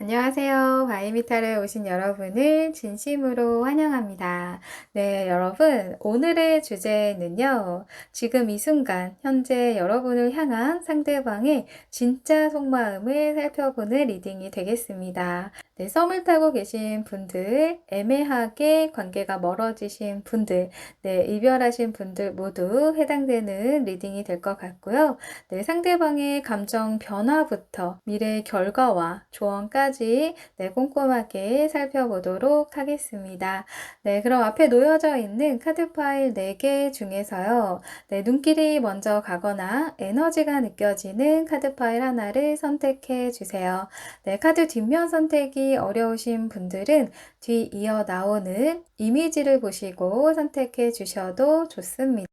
안녕하세요. 바이미탈에 오신 여러분을 진심으로 환영합니다. 네, 여러분, 오늘의 주제는요, 지금 이 순간, 현재 여러분을 향한 상대방의 진짜 속마음을 살펴보는 리딩이 되겠습니다. 네, 썸을 타고 계신 분들, 애매하게 관계가 멀어지신 분들, 네, 이별하신 분들 모두 해당되는 리딩이 될 것 같고요. 네, 상대방의 감정 변화부터 미래의 결과와 조언까지 네, 꼼꼼하게 살펴보도록 하겠습니다. 네, 그럼 앞에 놓여져 있는 카드 파일 4개 중에서요. 네, 눈길이 먼저 가거나 에너지가 느껴지는 카드 파일 하나를 선택해 주세요. 네, 카드 뒷면 선택이 어려우신 분들은 뒤 이어 나오는 이미지를 보시고 선택해 주셔도 좋습니다.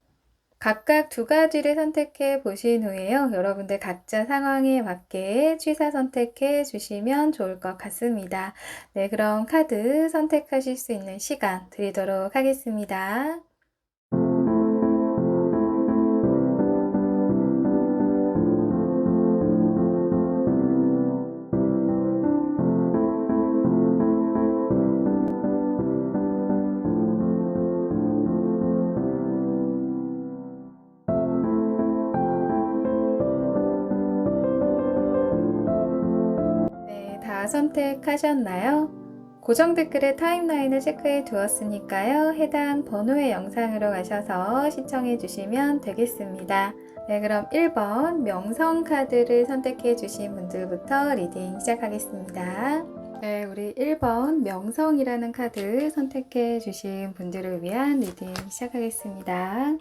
각각 2가지를 선택해 보신 후에요. 여러분들 각자 상황에 맞게 취사 선택해 주시면 좋을 것 같습니다. 네, 그럼 카드 선택하실 수 있는 시간 드리도록 하겠습니다. 네, 다 선택하셨나요? 고정 댓글에 타임라인을 체크해 두었으니까요. 해당 번호의 영상으로 가셔서 시청해 주시면 되겠습니다. 네, 그럼 1번 명성 카드를 선택해 주신 분들부터 리딩 시작하겠습니다. 네, 우리 1번 명성이라는 카드 선택해 주신 분들을 위한 리딩 시작하겠습니다.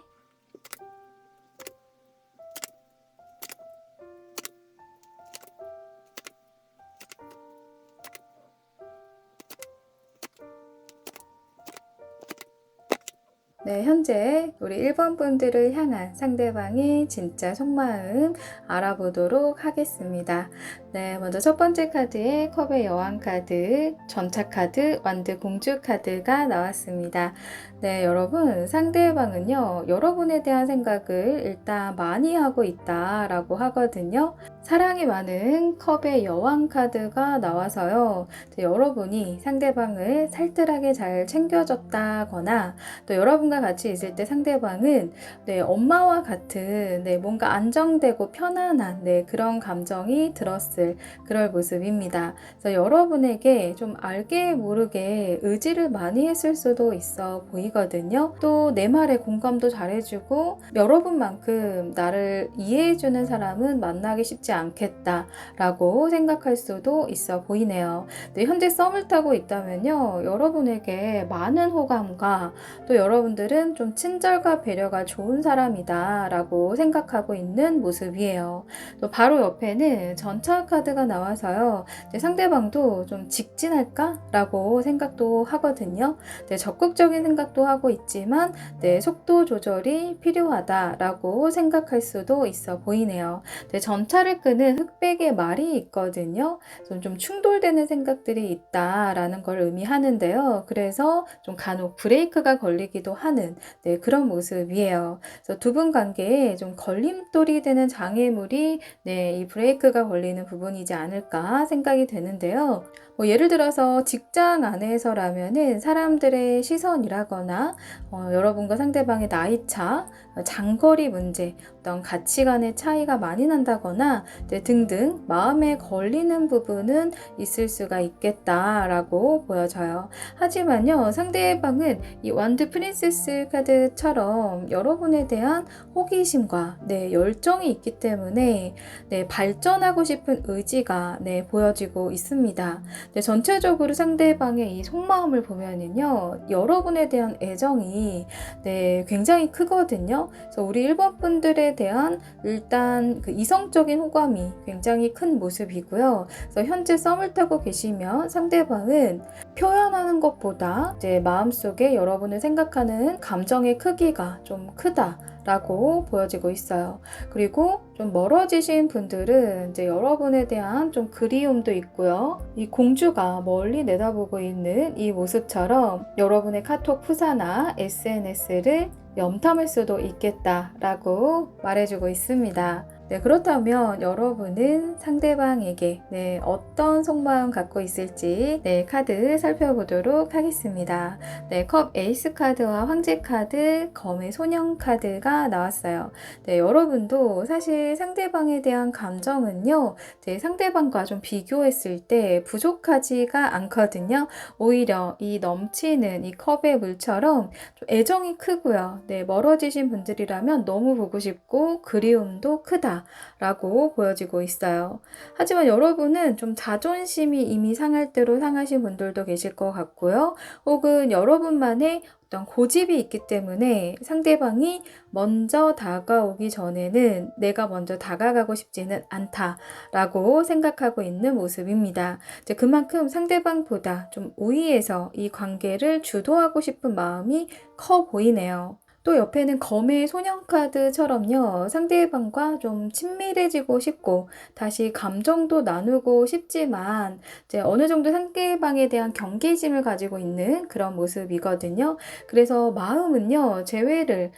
네, 현재 우리 1번 분들을 향한 상대방의 진짜 속마음 알아보도록 하겠습니다. 네, 먼저 첫 번째 카드에 컵의 여왕 카드, 전차 카드, 완드 공주 카드가 나왔습니다. 네, 여러분, 상대방은요, 여러분에 대한 생각을 일단 많이 하고 있다라고 하거든요. 사랑이 많은 컵의 여왕 카드가 나와서요, 여러분이 상대방을 살뜰하게 잘 챙겨줬다거나 또 여러분과 같이 있을 때 상대방은 네, 엄마와 같은 네, 뭔가 안정되고 편안한 네, 그런 감정이 들었을 그럴 모습입니다. 그래서 여러분에게 좀 알게 모르게 의지를 많이 했을 수도 있어 보이거든요. 또 내 말에 공감도 잘해주고 여러분만큼 나를 이해해주는 사람은 만나기 쉽지 않겠다라고 생각할 수도 있어 보이네요. 네, 현재 썸을 타고 있다면요, 여러분에게 많은 호감과 또 여러분들은 좀 친절과 배려가 좋은 사람이다 라고 생각하고 있는 모습이에요. 또 바로 옆에는 전차 카드가 나와서요, 상대방도 좀 직진할까? 라고 생각도 하거든요. 네, 적극적인 생각도 하고 있지만 네, 속도 조절이 필요하다 라고 생각할 수도 있어 보이네요. 네, 전차를 끄는 흑백의 말이 있거든요. 좀 충돌되는 생각들이 있다라는 걸 의미하는데요. 그래서 좀 간혹 브레이크가 걸리기도 하는 네, 그런 모습이에요. 그래서 두 분 관계에 좀 걸림돌이 되는 장애물이 네, 이 브레이크가 걸리는 부분이지 않을까 생각이 되는데요. 뭐 예를 들어서 직장 안에서라면은 사람들의 시선이라거나 여러분과 상대방의 나이차, 장거리 문제, 어떤 가치관의 차이가 많이 난다거나 네, 등등 마음에 걸리는 부분은 있을 수가 있겠다라고 보여져요. 하지만요, 상대방은 이 완드 프린세스 카드처럼 여러분에 대한 호기심과 네, 열정이 있기 때문에 네, 발전하고 싶은 의지가 네, 보여지고 있습니다. 네, 전체적으로 상대방의 이 속마음을 보면은요, 여러분에 대한 애정이 네, 굉장히 크거든요. 그래서 우리 1번 분들에 대한 일단 그 이성적인 호감이 굉장히 큰 모습이고요. 그래서 현재 썸을 타고 계시면 상대방은 표현하는 것보다 이제 마음속에 여러분을 생각하는 감정의 크기가 좀 크다라고 보여지고 있어요. 그리고 좀 멀어지신 분들은 이제 여러분에 대한 좀 그리움도 있고요. 이 공주가 멀리 내다보고 있는 이 모습처럼 여러분의 카톡 푸사나 SNS를 염탐할 수도 있겠다라고 말해주고 있습니다. 네, 그렇다면 여러분은 상대방에게 어떤 속마음 갖고 있을지 카드 살펴보도록 하겠습니다. 컵 에이스 카드와 황제 카드, 검의 소년 카드가 나왔어요. 여러분도 사실 상대방에 대한 감정은요, 상대방과 좀 비교했을 때 부족하지가 않거든요. 오히려 이 넘치는 이 컵의 물처럼 좀 애정이 크고요. 멀어지신 분들이라면 너무 보고 싶고 그리움도 크다. 라고 보여지고 있어요. 하지만 여러분은 좀 자존심이 이미 상할 대로 상하신 분들도 계실 것 같고요. 혹은 여러분만의 어떤 고집이 있기 때문에 상대방이 먼저 다가오기 전에는 내가 먼저 다가가고 싶지는 않다라고 생각하고 있는 모습입니다. 이제 그만큼 상대방보다 좀 우위에서 이 관계를 주도하고 싶은 마음이 커 보이네요. 또 옆에는 검의 소년 카드처럼요. 상대방과 좀 친밀해지고 싶고 다시 감정도 나누고 싶지만 이제 어느 정도 상대방에 대한 경계심을 가지고 있는 그런 모습이거든요. 그래서 마음은요. 재회를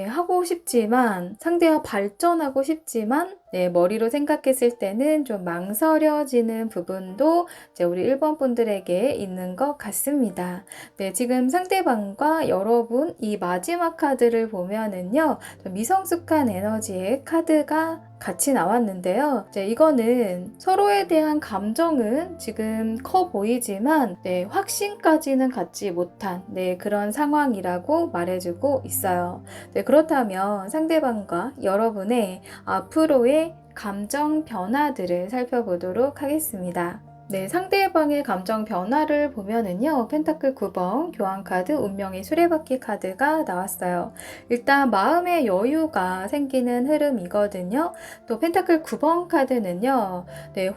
하고 싶지만 상대와 발전하고 싶지만 머리로 생각했을 때는 좀 망설여지는 부분도 이제 우리 1번 분들에게 있는 것 같습니다. 지금 상대방과 여러분 이 마지막 카드를 보면은요, 좀 미성숙한 에너지의 카드가 같이 나왔는데요. 이거는 서로에 대한 감정은 지금 커 보이지만 확신까지는 갖지 못한 그런 상황이라고 말해주고 있어요. 그렇다면 상대방과 여러분의 앞으로의 감정 변화들을 살펴보도록 하겠습니다. 상대방의 감정 변화를 보면은요, 펜타클 9번, 교환카드, 운명의 수레바퀴 카드가 나왔어요. 일단 마음의 여유가 생기는 흐름이거든요. 또 펜타클 9번 카드는요,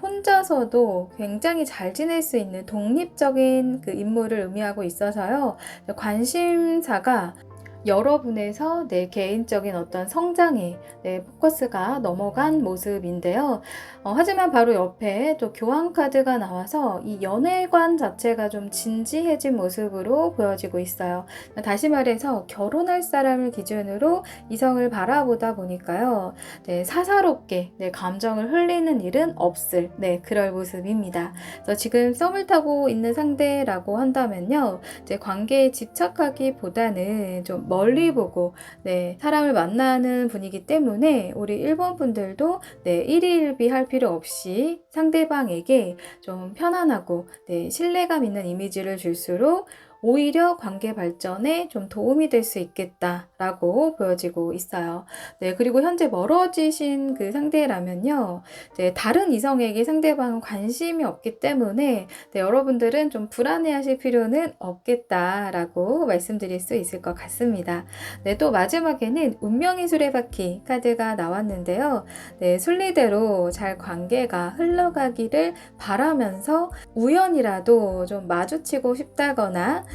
혼자서도 굉장히 잘 지낼 수 있는 독립적인 그 인물을 의미하고 있어서요, 관심사가 여러분에서 내 개인적인 어떤 성장에 포커스가 넘어간 모습인데요. 하지만 바로 옆에 또 교환 카드가 나와서 이 연애관 자체가 좀 진지해진 모습으로 보여지고 있어요. 다시 말해서 결혼할 사람을 기준으로 이성을 바라보다 보니까요. 사사롭게 감정을 흘리는 일은 없을 그럴 모습입니다. 그래서 지금 썸을 타고 있는 상대라고 한다면요. 이제 관계에 집착하기보다는 좀 멀리 보고 사람을 만나는 분이기 때문에 우리 1번 분들도 일희일비 할 필요 없이 상대방에게 좀 편안하고 신뢰감 있는 이미지를 줄수록 오히려 관계 발전에 좀 도움이 될 수 있겠다라고 보여지고 있어요. 그리고 현재 멀어지신 그 상대라면요. 다른 이성에게 상대방은 관심이 없기 때문에 여러분들은 좀 불안해하실 필요는 없겠다라고 말씀드릴 수 있을 것 같습니다. 또 마지막에는 운명의 수레바퀴 카드가 나왔는데요. 순리대로 잘 관계가 흘러가기를 바라면서 우연이라도 좀 마주치고 싶다거나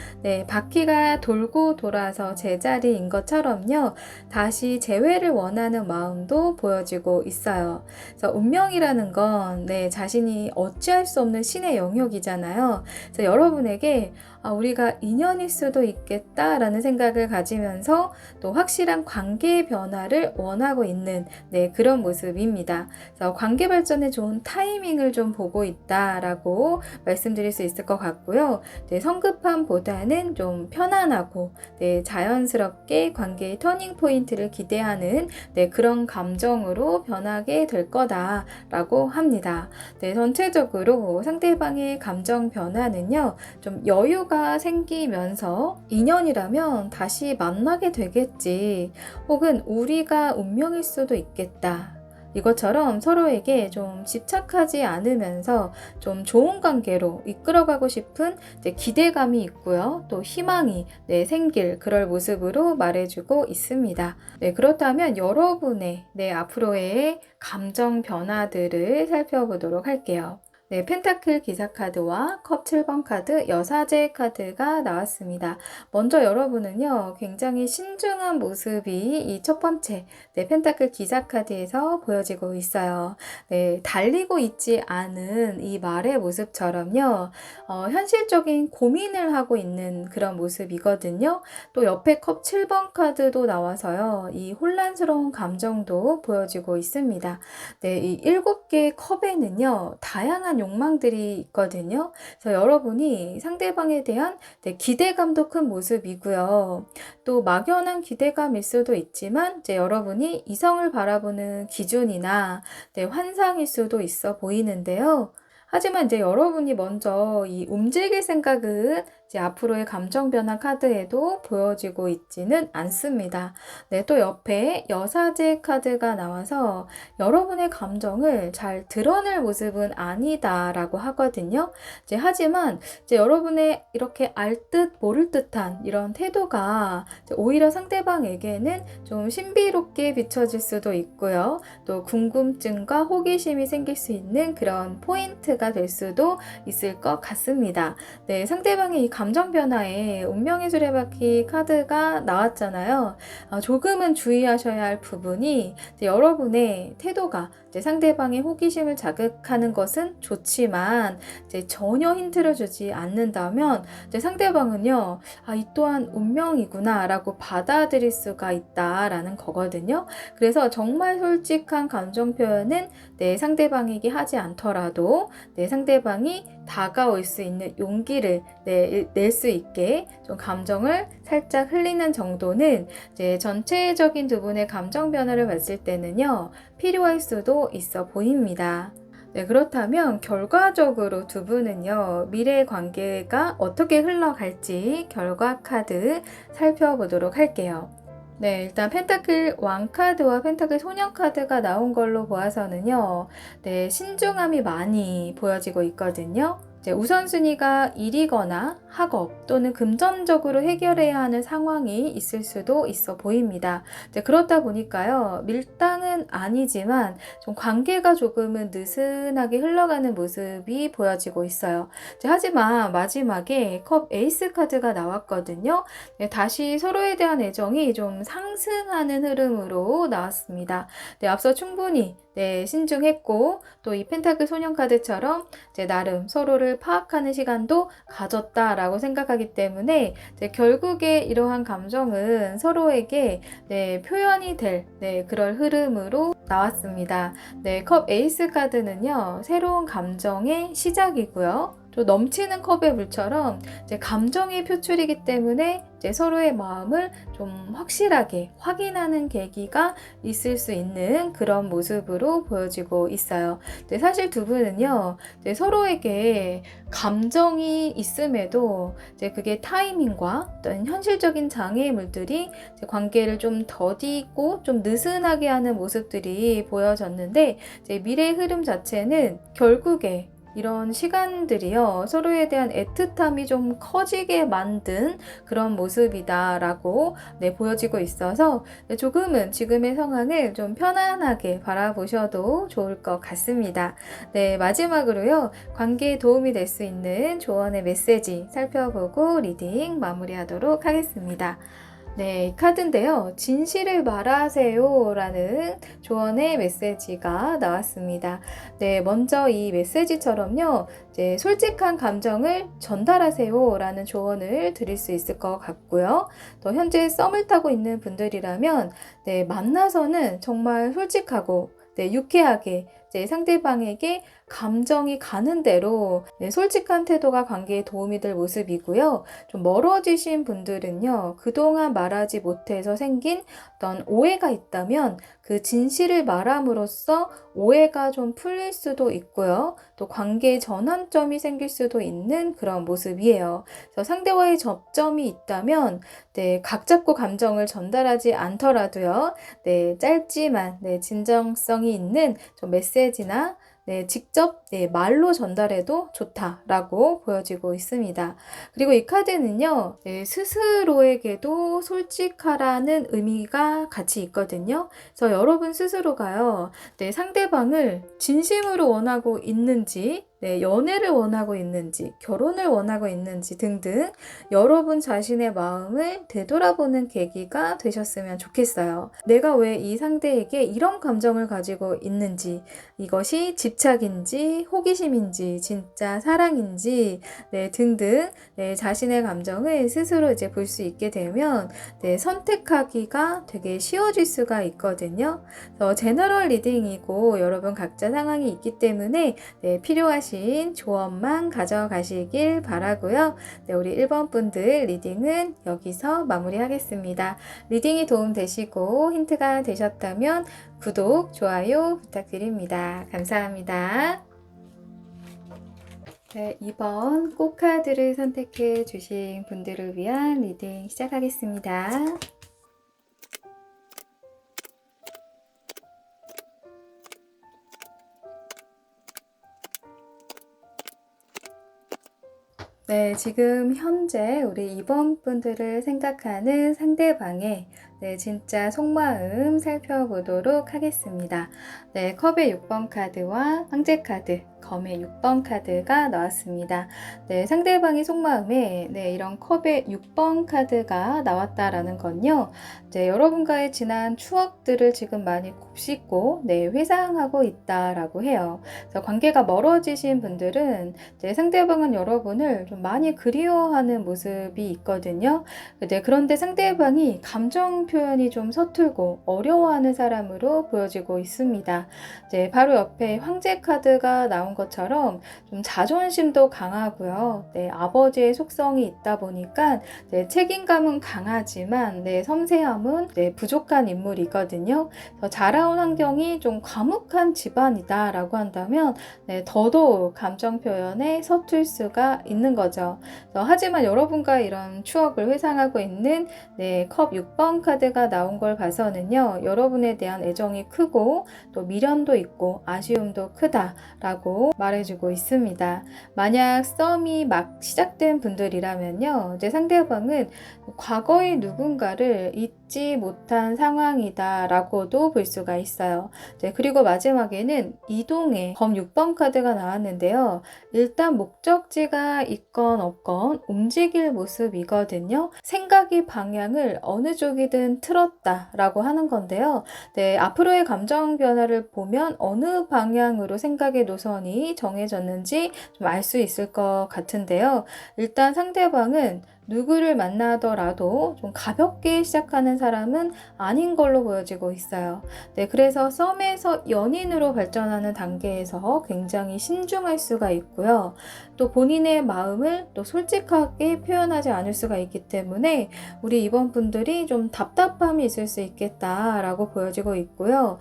바퀴가 돌고 돌아서 제자리인 것처럼요. 다시 재회를 원하는 마음도 보여지고 있어요. 그래서 운명이라는 건 자신이 어찌할 수 없는 신의 영역이잖아요. 그래서 여러분에게 우리가 인연일 수도 있겠다라는 생각을 가지면서 또 확실한 관계의 변화를 원하고 있는 그런 모습입니다. 그래서 관계 발전에 좋은 타이밍을 좀 보고 있다라고 말씀드릴 수 있을 것 같고요. 성급함보다는 좀 편안하고 자연스럽게 관계의 터닝 포인트를 기대하는 그런 감정으로 변하게 될 거다라고 합니다. 전체적으로 상대방의 감정 변화는요, 좀 여유가 생기면서 인연이라면 다시 만나게 되겠지, 혹은 우리가 운명일 수도 있겠다. 이것처럼 서로에게 좀 집착하지 않으면서 좀 좋은 관계로 이끌어가고 싶은 기대감이 있고요. 또 희망이 생길 그럴 모습으로 말해주고 있습니다. 그렇다면 여러분의 앞으로의 감정 변화들을 살펴보도록 할게요. 네, 펜타클 기사 카드와 컵 7번 카드, 여사제 카드가 나왔습니다. 먼저 여러분은요, 굉장히 신중한 모습이 이 첫 번째, 네, 펜타클 기사 카드에서 보여지고 있어요. 네, 달리고 있지 않은 이 말의 모습처럼요, 현실적인 고민을 하고 있는 그런 모습이거든요. 또 옆에 컵 7번 카드도 나와서요, 이 혼란스러운 감정도 보여지고 있습니다. 네, 이 7개의 컵에는요, 다양한 욕망들이 있거든요. 그래서 여러분이 상대방에 대한 네, 기대감도 큰 모습이고요. 또 막연한 기대감일 수도 있지만, 이제 여러분이 이성을 바라보는 기준이나 네, 환상일 수도 있어 보이는데요. 하지만 이제 여러분이 먼저 이 움직일 생각은 이제 앞으로의 감정 변화 카드에도 보여지고 있지는 않습니다. 네, 또 옆에 여사제 카드가 나와서 여러분의 감정을 잘 드러낼 모습은 아니다라고 하거든요. 이제 하지만 이제 여러분의 이렇게 알 듯 모를 듯한 이런 태도가 오히려 상대방에게는 좀 신비롭게 비춰질 수도 있고요. 또 궁금증과 호기심이 생길 수 있는 그런 포인트가 될 수도 있을 것 같습니다. 네, 상대방의 이 감정 변화에 운명의 수레바퀴 카드가 나왔잖아요. 조금은 주의하셔야 할 부분이 여러분의 태도가 상대방의 호기심을 자극하는 것은 좋지만 전혀 힌트를 주지 않는다면 상대방은요, 이 또한 운명이구나 라고 받아들일 수가 있다라는 거거든요. 그래서 정말 솔직한 감정 표현은 내 상대방에게 하지 않더라도 내 상대방이 다가올 수 있는 용기를 낼 수 있게 좀 감정을 살짝 흘리는 정도는 이제 전체적인 두 분의 감정 변화를 봤을 때는요, 필요할 수도 있어 보입니다. 네, 그렇다면 결과적으로 두 분은요, 미래의 관계가 어떻게 흘러갈지 결과 카드 살펴보도록 할게요. 네, 일단 펜타클 왕 카드와 펜타클 소년 카드가 나온 걸로 보아서는요, 네, 신중함이 많이 보여지고 있거든요. 우선순위가 일이거나 학업 또는 금전적으로 해결해야 하는 상황이 있을 수도 있어 보입니다. 그렇다 보니까요, 밀당은 아니지만 좀 관계가 조금은 느슨하게 흘러가는 모습이 보여지고 있어요. 하지만 마지막에 컵 에이스 카드가 나왔거든요. 네, 다시 서로에 대한 애정이 좀 상승하는 흐름으로 나왔습니다. 네, 앞서 충분히 신중했고 또 이 펜타클 소년 카드처럼 나름 서로를 파악하는 시간도 가졌다라고 생각하기 때문에 결국에 이러한 감정은 서로에게 표현이 될 그럴 흐름으로 나왔습니다. 컵 에이스 카드는요, 새로운 감정의 시작이고요. 또 넘치는 컵의 물처럼 감정의 표출이기 때문에 서로의 마음을 좀 확실하게 확인하는 계기가 있을 수 있는 그런 모습으로 보여지고 있어요. 사실 두 분은요, 서로에게 감정이 있음에도 그게 타이밍과 어떤 현실적인 장애물들이 관계를 좀 더디고 좀 느슨하게 하는 모습들이 보여졌는데, 미래의 흐름 자체는 결국에 이런 시간들이요, 서로에 대한 애틋함이 좀 커지게 만든 그런 모습이다라고 보여지고 있어서 조금은 지금의 상황을 좀 편안하게 바라보셔도 좋을 것 같습니다. 마지막으로요, 관계에 도움이 될 수 있는 조언의 메시지 살펴보고 리딩 마무리하도록 하겠습니다. 네, 이 카드인데요. 진실을 말하세요 라는 조언의 메시지가 나왔습니다. 네, 먼저 이 메시지처럼요, 솔직한 감정을 전달하세요 라는 조언을 드릴 수 있을 것 같고요. 또 현재 썸을 타고 있는 분들이라면 만나서는 정말 솔직하고 유쾌하게 상대방에게 감정이 가는 대로 솔직한 태도가 관계에 도움이 될 모습이고요. 좀 멀어지신 분들은요, 그동안 말하지 못해서 생긴 어떤 오해가 있다면 그 진실을 말함으로써 오해가 좀 풀릴 수도 있고요. 또 관계의 전환점이 생길 수도 있는 그런 모습이에요. 그래서 상대와의 접점이 있다면 각 잡고 감정을 전달하지 않더라도요, 짧지만 진정성이 있는 좀 메시지나 직접 말로 전달해도 좋다라고 보여지고 있습니다. 그리고 이 카드는요, 스스로에게도 솔직하라는 의미가 같이 있거든요. 그래서 여러분 스스로가요, 상대방을 진심으로 원하고 있는지 네, 연애를 원하고 있는지, 결혼을 원하고 있는지 등등 여러분 자신의 마음을 되돌아보는 계기가 되셨으면 좋겠어요. 내가 왜 이 상대에게 이런 감정을 가지고 있는지, 이것이 집착인지, 호기심인지, 진짜 사랑인지, 네, 등등, 네, 자신의 감정을 스스로 이제 볼 수 있게 되면, 네, 선택하기가 되게 쉬워질 수가 있거든요. 제너럴 리딩이고 여러분 각자 상황이 있기 때문에 네, 필요하신 조언만 가져가시길 바라고요. 네, 우리 1번 분들 리딩은 여기서 마무리하겠습니다. 리딩이 도움되시고 힌트가 되셨다면 구독, 좋아요 부탁드립니다. 감사합니다. 네, 2번 꽃카드를 선택해 주신 분들을 위한 리딩 시작하겠습니다. 네, 지금 현재 우리 2번 분들을 생각하는 상대방의 네, 진짜 속마음 살펴보도록 하겠습니다. 네, 컵의 6번 카드와 황제 카드, 검의 6번 카드가 나왔습니다. 네, 상대방의 속마음에 네, 이런 컵의 6번 카드가 나왔다라는 건요. 네, 여러분과의 지난 추억들을 지금 많이 곱씹고 네, 회상하고 있다라고 해요. 그래서 관계가 멀어지신 분들은 네, 상대방은 여러분을 좀 많이 그리워하는 모습이 있거든요. 네, 그런데 상대방이 감정 표현이 좀 서툴고 어려워하는 사람으로 보여지고 있습니다. 네, 바로 옆에 황제 카드가 나온 것처럼 좀 자존심도 강하고요. 네, 아버지의 속성이 있다 보니까 네, 책임감은 강하지만 네, 섬세함은 네, 부족한 인물이거든요. 자라온 환경이 좀 과묵한 집안이다라고 한다면 네, 더더욱 감정 표현에 서툴 수가 있는 거죠. 하지만 여러분과 이런 추억을 회상하고 있는 네, 컵 6번 카드가 나온 걸 봐서는요, 여러분에 대한 애정이 크고 또 미련도 있고 아쉬움도 크다라고 말해주고 있습니다. 만약 썸이 막 시작된 분들이라면요, 이제 상대방은 과거의 누군가를 잊지 못한 상황이다라고도 볼 수가 있어요. 네, 그리고 마지막에는 이동의 검 6번 카드가 나왔는데요. 일단 목적지가 있건 없건 움직일 모습이거든요. 생각의 방향을 어느 쪽이든 틀었다라고 하는 건데요. 네, 앞으로의 감정 변화를 보면 어느 방향으로 생각의 노선이 정해졌는지 좀 알 수 있을 것 같은데요. 일단 상대방은 누구를 만나더라도 좀 가볍게 시작하는 사람은 아닌 걸로 보여지고 있어요. 네, 그래서 썸에서 연인으로 발전하는 단계에서 굉장히 신중할 수가 있고요. 또 본인의 마음을 또 솔직하게 표현하지 않을 수가 있기 때문에 우리 이번 분들이 좀 답답함이 있을 수 있겠다라고 보여지고 있고요.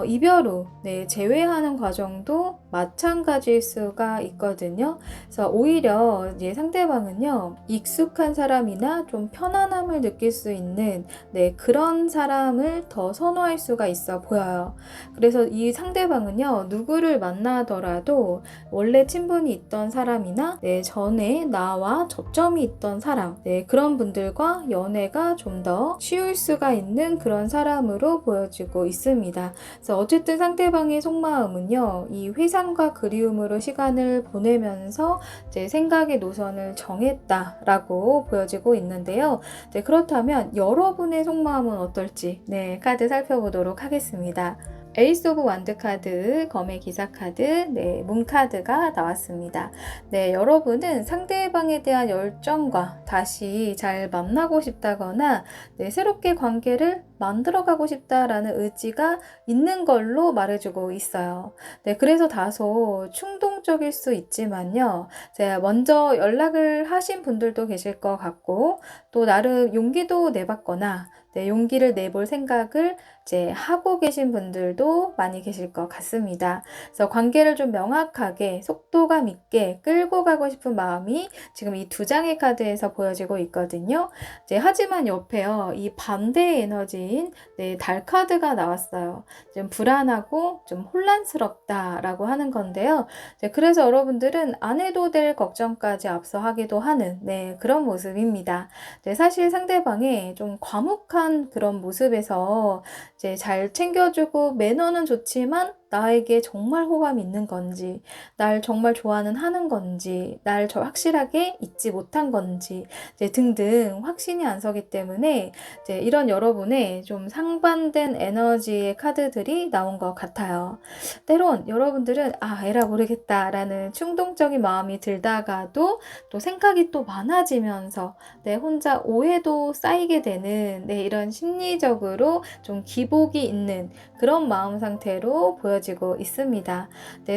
이별 후 네, 재회하는 과정도 마찬가지일 수가 있거든요. 그래서 오히려 이제 상대방은요, 익숙한 사람이나 좀 편안함을 느낄 수 있는 네, 그런 사람을 더 선호할 수가 있어 보여요. 그래서 이 상대방은요, 누구를 만나더라도 원래 친분이 있던 사람이나 네, 전에 나와 접점이 있던 사람, 네, 그런 분들과 연애가 좀 더 쉬울 수가 있는 그런 사람으로 보여지고 있습니다. 그래서 어쨌든 상대방의 속마음은요, 이 회상과 그리움으로 시간을 보내면서 이제 생각의 노선을 정했다라고 보여지고 있는데요. 네, 그렇다면 여러분의 속마음은 어떨지 네, 카드 살펴보도록 하겠습니다. 에이스 오브 완드 카드, 검의 기사 카드, 네, 문 카드가 나왔습니다. 네, 여러분은 상대방에 대한 열정과 다시 잘 만나고 싶다거나 네, 새롭게 관계를 만들어가고 싶다라는 의지가 있는 걸로 말해주고 있어요. 네, 그래서 다소 충동적일 수 있지만요. 제가 먼저 연락을 하신 분들도 계실 것 같고 또 나름 용기도 내봤거나 네, 용기를 내볼 생각을 이제 하고 계신 분들도 많이 계실 것 같습니다. 그래서 관계를 좀 명확하게 속도감 있게 끌고 가고 싶은 마음이 지금 이 두 장의 카드에서 보여지고 있거든요. 이제 하지만 옆에요, 이 반대의 에너지인 네, 달 카드가 나왔어요. 좀 불안하고 좀 혼란스럽다라고 하는 건데요. 그래서 여러분들은 안 해도 될 걱정까지 앞서 하기도 하는 네, 그런 모습입니다. 사실 상대방의 좀 과묵한 그런 모습에서 이제 잘 챙겨주고 매너는 좋지만 나에게 정말 호감이 있는 건지, 날 정말 좋아는 하는 건지, 날 확실하게 잊지 못한 건지, 이제 등등 확신이 안 서기 때문에 이제 이런 여러분의 좀 상반된 에너지의 카드들이 나온 것 같아요. 때론 여러분들은 에라 모르겠다라는 충동적인 마음이 들다가도 또 생각이 또 많아지면서 혼자 오해도 쌓이게 되는 이런 심리적으로 좀 기복이 있는 그런 마음 상태로 보여지고 있습니다.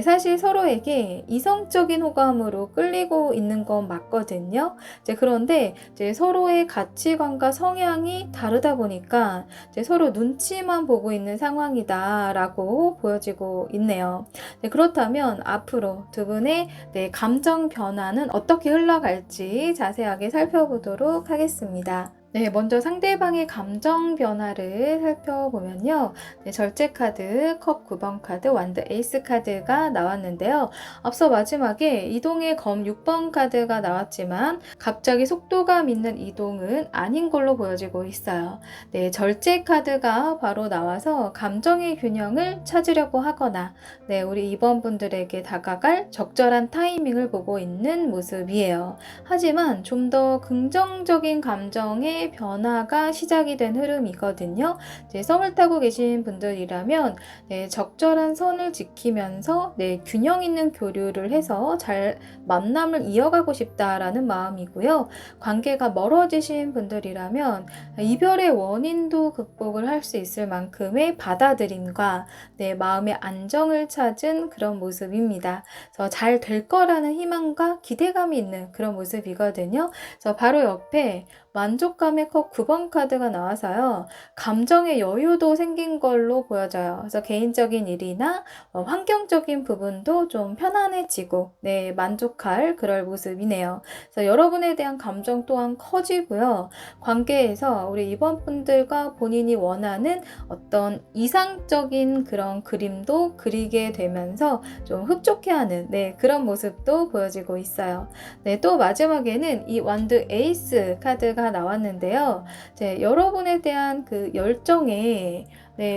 사실 서로에게 이성적인 호감으로 끌리고 있는 건 맞거든요. 그런데 서로의 가치관과 성향이 다르다 보니까 서로 눈치만 보고 있는 상황이다라고 보여지고 있네요. 그렇다면 앞으로 두 분의 감정 변화는 어떻게 흘러갈지 자세하게 살펴보도록 하겠습니다. 먼저 상대방의 감정 변화를 살펴보면요. 절제 카드, 컵 9번 카드, 완드 에이스 카드가 나왔는데요. 앞서 마지막에 이동의 검 6번 카드가 나왔지만 갑자기 속도감 있는 이동은 아닌 걸로 보여지고 있어요. 절제 카드가 바로 나와서 감정의 균형을 찾으려고 하거나 우리 2번 분들에게 다가갈 적절한 타이밍을 보고 있는 모습이에요. 하지만 좀 더 긍정적인 감정의 변화가 시작이 된 흐름이거든요. 썸을 타고 계신 분들이라면 적절한 선을 지키면서 균형 있는 교류를 해서 잘 만남을 이어가고 싶다라는 마음이고요. 관계가 멀어지신 분들이라면 이별의 원인도 극복을 할 수 있을 만큼의 받아들임과 마음의 안정을 찾은 그런 모습입니다. 그래서 잘 될 거라는 희망과 기대감이 있는 그런 모습이거든요. 그래서 바로 옆에 만족감의 컵 9번 카드가 나와서요. 감정의 여유도 생긴 걸로 보여져요. 그래서 개인적인 일이나 환경적인 부분도 좀 편안해지고 만족할 그럴 모습이네요. 그래서 여러분에 대한 감정 또한 커지고요. 관계에서 우리 이번 분들과 본인이 원하는 어떤 이상적인 그런 그림도 그리게 되면서 좀 흡족해하는 그런 모습도 보여지고 있어요. 또 마지막에는 이 완드 에이스 카드가 나왔는데요. 여러분에 대한 그 열정에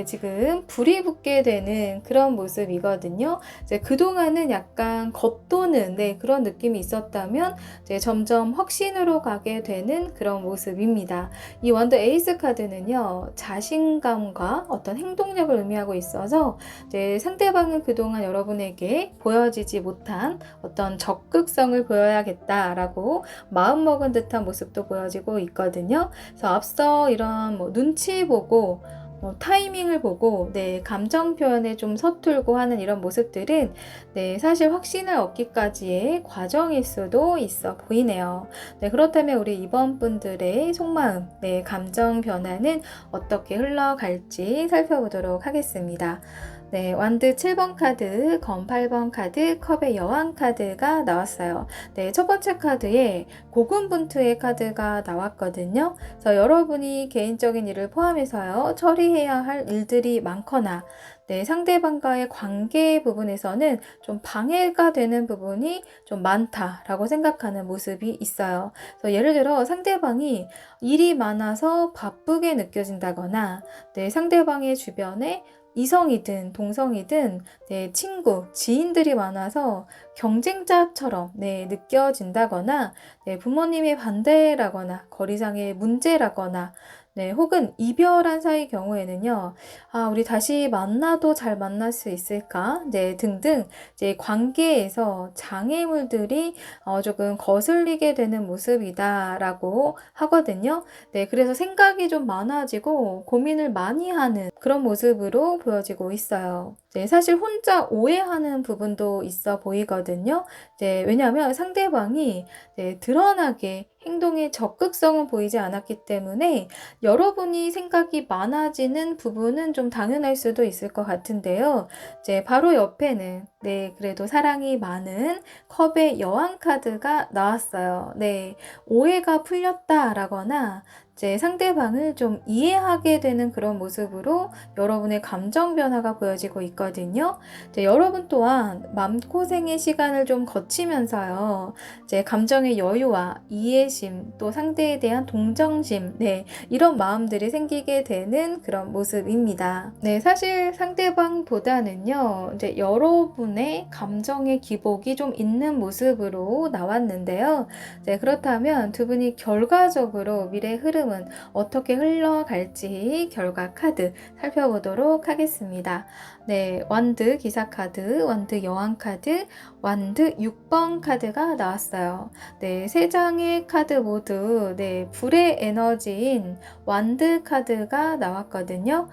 지금 불이 붙게 되는 그런 모습이거든요. 그동안은 약간 겉도는 그런 느낌이 있었다면 점점 확신으로 가게 되는 그런 모습입니다. 이 원더 에이스 카드는요, 자신감과 어떤 행동력을 의미하고 있어서 상대방은 그동안 여러분에게 보여지지 못한 어떤 적극성을 보여야겠다라고 마음먹은 듯한 모습도 보여지고 있거든요. 그래서 앞서 이런 눈치 보고 타이밍을 보고 감정 표현에 좀 서툴고 하는 이런 모습들은 사실 확신을 얻기까지의 과정일 수도 있어 보이네요. 그렇다면 우리 이번 분들의 속마음, 감정 변화는 어떻게 흘러갈지 살펴보도록 하겠습니다. 완드 7번 카드, 검 8번 카드, 컵의 여왕 카드가 나왔어요. 첫 번째 카드에 고군분투의 카드가 나왔거든요. 그래서 여러분이 개인적인 일을 포함해서요, 처리해야 할 일들이 많거나 상대방과의 관계 부분에서는 좀 방해가 되는 부분이 좀 많다라고 생각하는 모습이 있어요. 그래서 예를 들어 상대방이 일이 많아서 바쁘게 느껴진다거나 상대방의 주변에 이성이든 동성이든 친구, 지인들이 많아서 경쟁자처럼 느껴진다거나 부모님의 반대라거나 거리상의 문제라거나 혹은 이별한 사이 경우에는요, 우리 다시 만나도 잘 만날 수 있을까? 등등, 관계에서 장애물들이 조금 거슬리게 되는 모습이다라고 하거든요. 그래서 생각이 좀 많아지고 고민을 많이 하는 그런 모습으로 보여지고 있어요. 사실 혼자 오해하는 부분도 있어 보이거든요. 왜냐하면 상대방이 드러나게 행동에 적극성은 보이지 않았기 때문에 여러분이 생각이 많아지는 부분은 좀 당연할 수도 있을 것 같은데요. 바로 옆에는 네, 그래도 사랑이 많은 컵의 여왕 카드가 나왔어요. 네, 오해가 풀렸다라거나 이제 상대방을 좀 이해하게 되는 그런 모습으로 여러분의 감정 변화가 보여지고 있거든요. 이제 여러분 또한 마음고생의 시간을 좀 거치면서요. 이제 감정의 여유와 이해심, 또 상대에 대한 동정심, 네, 이런 마음들이 생기게 되는 그런 모습입니다. 네, 사실 상대방보다는요, 이제 여러분의 감정의 기복이 좀 있는 모습으로 나왔는데요. 네, 그렇다면 두 분이 결과적으로 미래 흐름은 어떻게 흘러갈지 결과 카드 살펴보도록 하겠습니다. 네, 완드 기사 카드, 완드 여왕 카드, 완드 6번 카드가 나왔어요. 네, 세 장의 카드 모두 네, 불의 에너지인 완드 카드가 나왔거든요.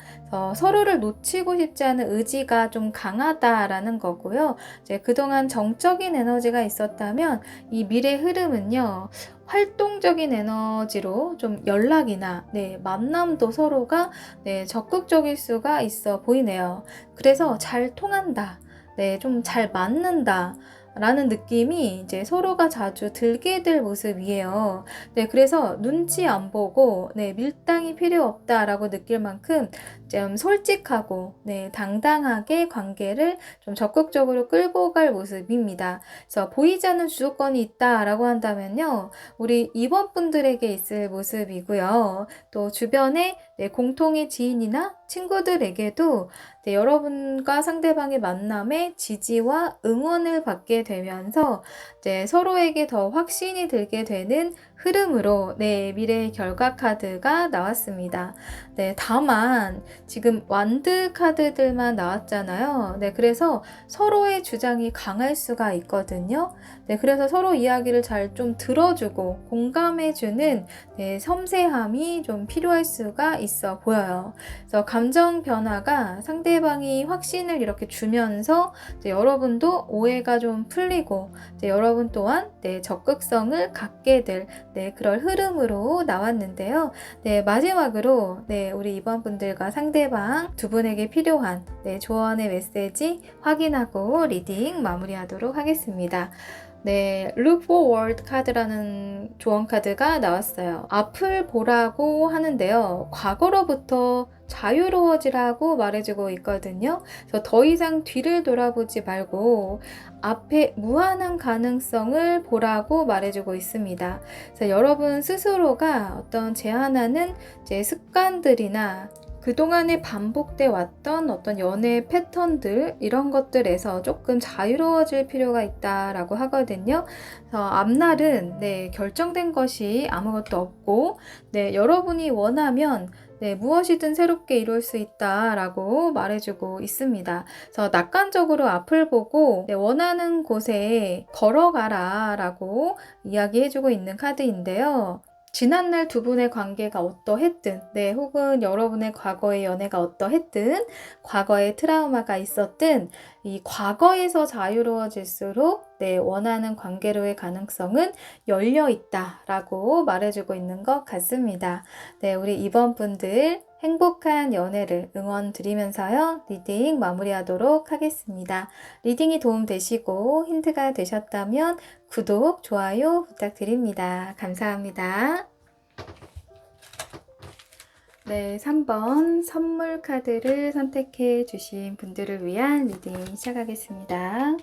서로를 놓치고 싶지 않은 의지가 좀 강하다라는 거고요. 이제 그동안 정적인 에너지가 있었다면 이 미래 흐름은요. 활동적인 에너지로 좀 연락이나 네, 만남도 서로가 네, 적극적일 수가 있어 보이네요. 그래서 잘 통한다. 네, 좀 잘 맞는다. 라는 느낌이 이제 서로가 자주 들게 될 모습이에요. 네, 그래서 눈치 안 보고 네, 밀당이 필요 없다라고 느낄 만큼 좀 솔직하고 네, 당당하게 관계를 좀 적극적으로 끌고 갈 모습입니다. 그래서 보이지 않는 주도권이 있다라고 한다면요. 우리 2번 분들에게 있을 모습이고요. 또 주변에 네, 공통의 지인이나 친구들에게도 네, 여러분과 상대방의 만남에 지지와 응원을 받게 되면서 이제 서로에게 더 확신이 들게 되는 흐름으로 네, 미래의 결과 카드가 나왔습니다. 네, 다만 지금 완드 카드들만 나왔잖아요. 네, 그래서 서로의 주장이 강할 수가 있거든요. 네, 그래서 서로 이야기를 잘 좀 들어주고 공감해주는 네, 섬세함이 좀 필요할 수가 있어 보여요. 그래서 감정 변화가 상대방이 확신을 이렇게 주면서 이제 여러분도 오해가 좀 풀리고 이제 여러분 또한 네, 적극성을 갖게 될 네, 그럴 흐름으로 나왔는데요. 네, 마지막으로 네, 우리 이번 분들과 상대방 두 분에게 필요한 네, 조언의 메시지 확인하고 리딩 마무리하도록 하겠습니다. 네, Look Forward 카드라는 조언 카드가 나왔어요. 앞을 보라고 하는데요. 과거로부터 자유로워지라고 말해주고 있거든요. 그래서 더 이상 뒤를 돌아보지 말고 앞에 무한한 가능성을 보라고 말해주고 있습니다. 그래서 여러분 스스로가 어떤 제한하는 제 습관들이나 그동안에 반복돼 왔던 어떤 연애 패턴들 이런 것들에서 조금 자유로워질 필요가 있다라고 하거든요. 그래서 앞날은 네, 결정된 것이 아무것도 없고 네, 여러분이 원하면 네, 무엇이든 새롭게 이룰 수 있다라고 말해주고 있습니다. 그래서 낙관적으로 앞을 보고 네, 원하는 곳에 걸어가라라고 이야기해주고 있는 카드인데요. 지난날 두 분의 관계가 어떠했든, 네, 혹은 여러분의 과거의 연애가 어떠했든, 과거의 트라우마가 있었든, 이 과거에서 자유로워질수록, 네, 원하는 관계로의 가능성은 열려 있다라고 말해주고 있는 것 같습니다. 네, 우리 이번 분들 행복한 연애를 응원 드리면서요, 리딩 마무리하도록 하겠습니다. 리딩이 도움되시고 힌트가 되셨다면 구독, 좋아요 부탁드립니다. 감사합니다. 네, 3번 선물 카드를 선택해 주신 분들을 위한 리딩 시작하겠습니다.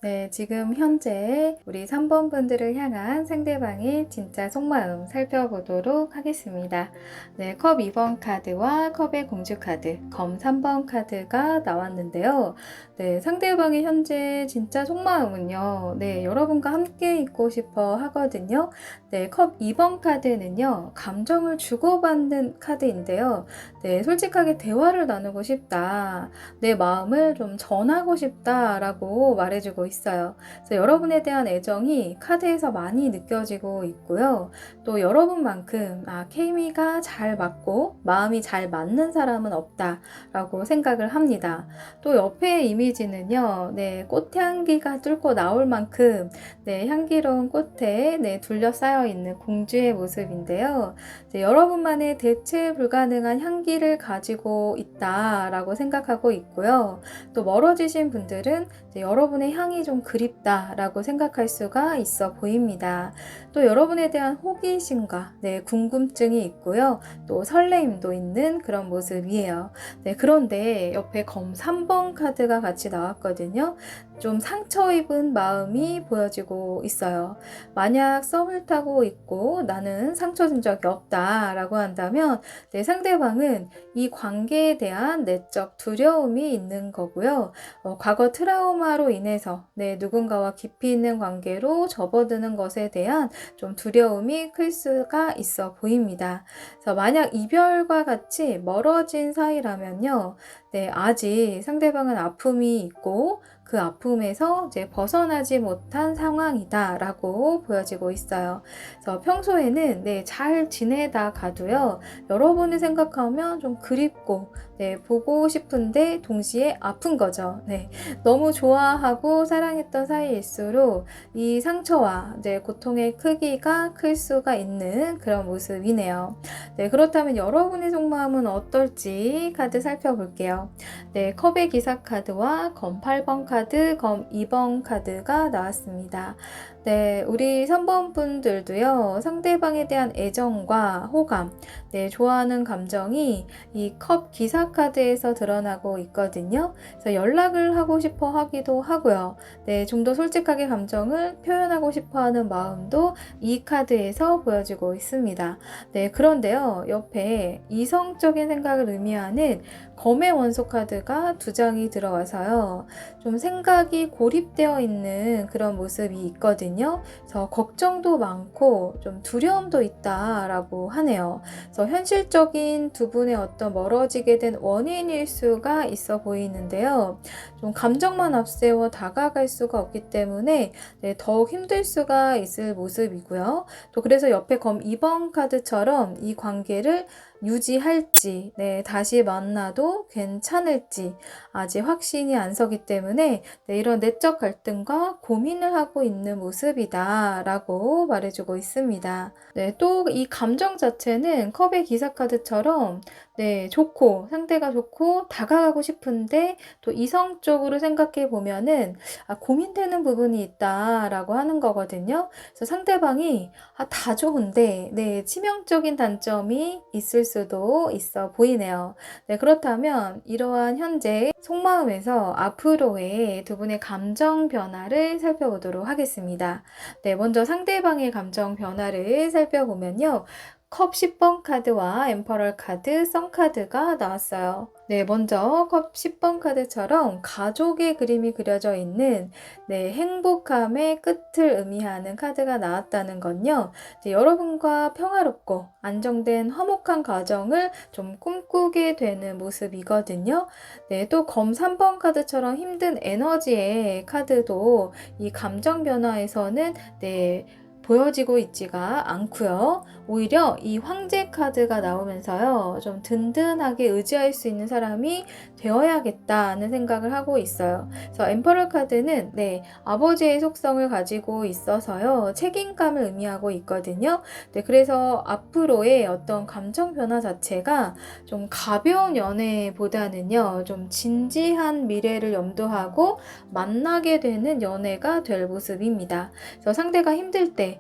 네, 지금 현재 우리 3번 분들을 향한 상대방의 진짜 속마음 살펴보도록 하겠습니다. 네, 컵 2번 카드와 컵의 공주 카드, 검 3번 카드가 나왔는데요. 네, 상대방의 현재 진짜 속마음은요. 네, 여러분과 함께 있고 싶어 하거든요. 네, 컵 2번 카드는요, 감정을 주고받는 카드인데요. 네, 솔직하게 대화를 나누고 싶다. 내 마음을 좀 전하고 싶다라고 말해주고 있어요. 그래서 여러분에 대한 애정이 카드에서 많이 느껴지고 있고요. 또 여러분만큼 케미가 잘 맞고 마음이 잘 맞는 사람은 없다라고 생각을 합니다. 또 옆에 이미지는요, 네, 꽃향기가 뚫고 나올 만큼 네, 향기로운 꽃에 네, 둘러싸여 있는 공주의 모습인데요. 이제 여러분만의 대체 불가능한 향기를 가지고 있다라고 생각하고 있고요. 또 멀어지신 분들은 이제 여러분의 향이 좀 그립다라고 생각할 수가 있어 보입니다. 또 여러분에 대한 호기심과 네, 궁금증이 있고요. 또 설레임도 있는 그런 모습이에요. 네, 그런데 옆에 검 3번 카드가 같이 나왔거든요. 좀 상처 입은 마음이 보여지고 있어요. 만약 썸을 타고 있고 나는 상처 준 적이 없다라고 한다면 내 상대방은 이 관계에 대한 내적 두려움이 있는 거고요. 과거 트라우마로 인해서 누군가와 깊이 있는 관계로 접어드는 것에 대한 좀 두려움이 클 수가 있어 보입니다. 그래서 만약 이별과 같이 멀어진 사이라면요. 네, 아직 상대방은 아픔이 있고 그 아픔에서 이제 벗어나지 못한 상황이다라고 보여지고 있어요. 그래서 평소에는 잘 지내다 가도요. 여러분을 생각하면 좀 그립고 보고 싶은데 동시에 아픈 거죠. 너무 좋아하고 사랑했던 사이일수록 이 상처와 고통의 크기가 클 수가 있는 그런 모습이네요. 그렇다면 여러분의 속마음은 어떨지 카드 살펴볼게요. 컵의 기사 카드와 검 8번 카드, 검 2번 카드가 나왔습니다. 우리 3번 분들도요, 상대방에 대한 애정과 호감, 좋아하는 감정이 이 컵 기사 카드에서 드러나고 있거든요. 그래서 연락을 하고 싶어 하기도 하고요. 좀 더 솔직하게 감정을 표현하고 싶어 하는 마음도 이 카드에서 보여지고 있습니다. 그런데요, 옆에 이성적인 생각을 의미하는 검의 원소 카드가 2장이 들어와서요. 좀 생각이 고립되어 있는 그런 모습이 있거든요. 그래서 걱정도 많고 좀 두려움도 있다라고 하네요. 그래서 현실적인 두 분의 어떤 멀어지게 된 원인일 수가 있어 보이는데요. 좀 감정만 앞세워 다가갈 수가 없기 때문에 더욱 힘들 수가 있을 모습이고요. 또 그래서 옆에 검 2번 카드처럼 이 관계를 유지할지, 다시 만나도 괜찮을지 아직 확신이 안 서기 때문에 이런 내적 갈등과 고민을 하고 있는 모습이다 라고 말해주고 있습니다. 또 이 감정 자체는 컵의 기사 카드처럼 좋고 상대가 좋고 다가가고 싶은데 또 이성적으로 생각해 보면은 고민되는 부분이 있다라고 하는 거거든요. 그래서 상대방이 다 좋은데 치명적인 단점이 있을 수도 있어 보이네요. 그렇다면 이러한 현재 속마음에서 앞으로의 두 분의 감정 변화를 살펴보도록 하겠습니다. 먼저 상대방의 감정 변화를 살펴보면요. 컵 10번 카드와 엠퍼럴 카드, 선 카드가 나왔어요. 먼저 컵 10번 카드처럼 가족의 그림이 그려져 있는 행복함의 끝을 의미하는 카드가 나왔다는 건요. 여러분과 평화롭고 안정된 화목한 가정을 좀 꿈꾸게 되는 모습이거든요. 또 검 3번 카드처럼 힘든 에너지의 카드도 이 감정 변화에서는 보여지고 있지가 않고요. 오히려 이 황제 카드가 나오면서요. 좀 든든하게 의지할 수 있는 사람이 되어야겠다는 생각을 하고 있어요. 그래서 엠퍼럴 카드는 아버지의 속성을 가지고 있어서요. 책임감을 의미하고 있거든요. 그래서 앞으로의 어떤 감정 변화 자체가 좀 가벼운 연애보다는요. 좀 진지한 미래를 염두하고 만나게 되는 연애가 될 모습입니다. 그래서 상대가 힘들 때